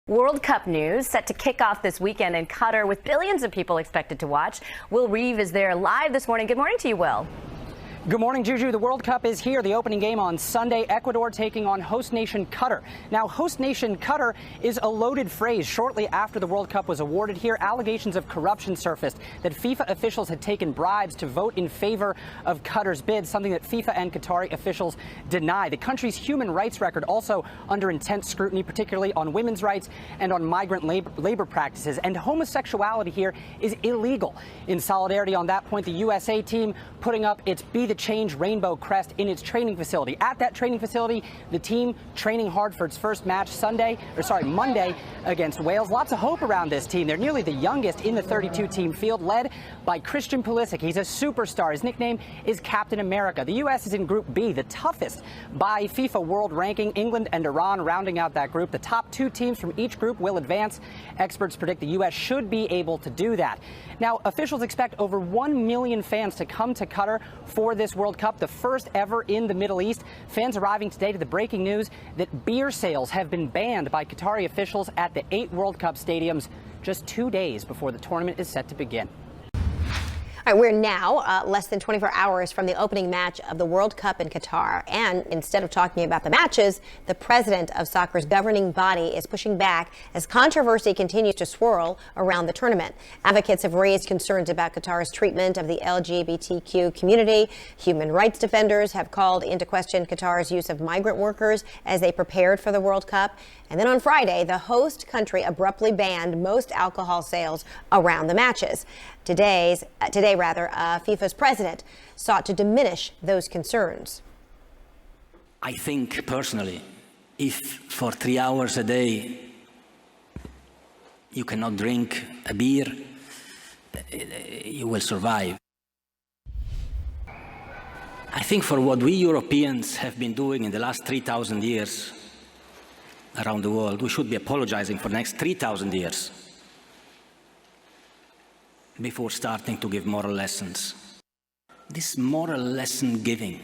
World Cup news set to kick off this weekend in Qatar with billions of people expected to watch. Will Reeve is there live this morning. Good morning to you, Will. Good morning, Juju. The World Cup is here. The opening game on Sunday, Ecuador taking on host nation Qatar. Now, host nation Qatar is a loaded phrase. Shortly after the World Cup was awarded here, allegations of corruption surfaced that FIFA officials had taken bribes to vote in favor of Qatar's bid, something that FIFA and Qatari officials deny. The country's human rights record also under intense scrutiny, particularly on women's rights and on migrant labor practices. And homosexuality here is illegal. In solidarity on that point, the USA team putting up its Be the Change rainbow crest in its training facility. At that training facility, the team training hard for its first match Monday against Wales. Lots of hope around this team. They're nearly the youngest in the 32-team field, led by Christian Pulisic. He's a superstar. His nickname is Captain America. The U.S. is in Group B, the toughest by FIFA world ranking. England and Iran rounding out that group. The top two teams from each group will advance. Experts predict the U.S. should be able to do that. Now, officials expect over 1 million fans to come to Qatar for this World Cup, the first ever in the Middle East. Fans arriving today to the breaking news that beer sales have been banned by Qatari officials at the 8 World Cup stadiums just 2 days before the tournament is set to begin. All right, we're now less than 24 hours from the opening match of the World Cup in Qatar. And instead of talking about the matches, the president of soccer's governing body is pushing back as controversy continues to swirl around the tournament. Advocates have raised concerns about Qatar's treatment of the LGBTQ community. Human rights defenders have called into question Qatar's use of migrant workers as they prepared for the World Cup. And then on Friday, the host country abruptly banned most alcohol sales around the matches. Today, FIFA's president sought to diminish those concerns. I think personally, if for 3 hours a day you cannot drink a beer, you will survive. I think for what we Europeans have been doing in the last 3,000 years around the world, we should be apologizing for the next 3,000 years before starting to give moral lessons. This moral lesson giving,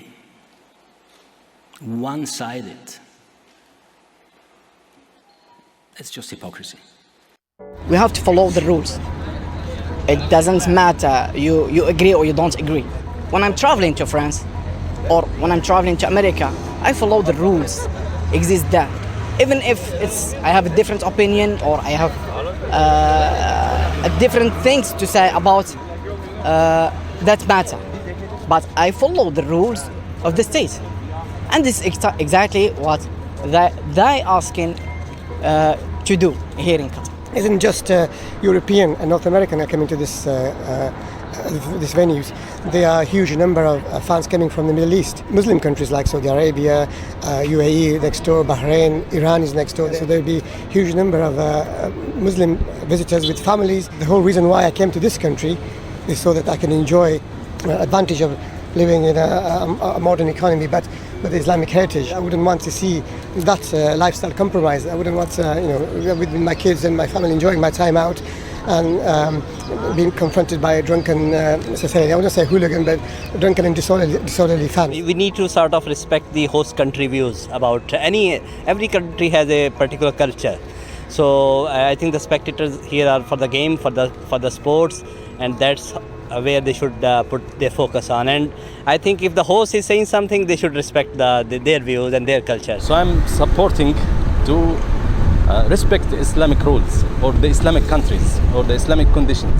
one-sided, it's just hypocrisy. We have to follow the rules. It doesn't matter you agree or you don't agree. When I'm traveling to France or when I'm traveling to America, I follow the rules exist there. Even if I have a different opinion or I have different things to say about that matter, but I follow the rules of the state, and this is exactly what they asking to do here in Qatar. It isn't just European and North American are coming to this venues. There are a huge number of fans coming from the Middle East. Muslim countries like Saudi Arabia, UAE next door, Bahrain, Iran is next door. So there will be a huge number of Muslim visitors with families. The whole reason why I came to this country is so that I can enjoy advantage of living in a modern economy, but with Islamic heritage. I wouldn't want to see that lifestyle compromised. I wouldn't want to, with my kids and my family enjoying my time out and being confronted by a drunken society. I wouldn't say hooligan, but drunken and disorderly fans. We need to sort of respect the host country views about every country has a particular culture. So I think the spectators here are for the game, for the sports, and that's where they should put their focus on. And I think if the host is saying something, they should respect their views and their culture. So I'm supporting to respect the Islamic rules or the Islamic countries or the Islamic conditions.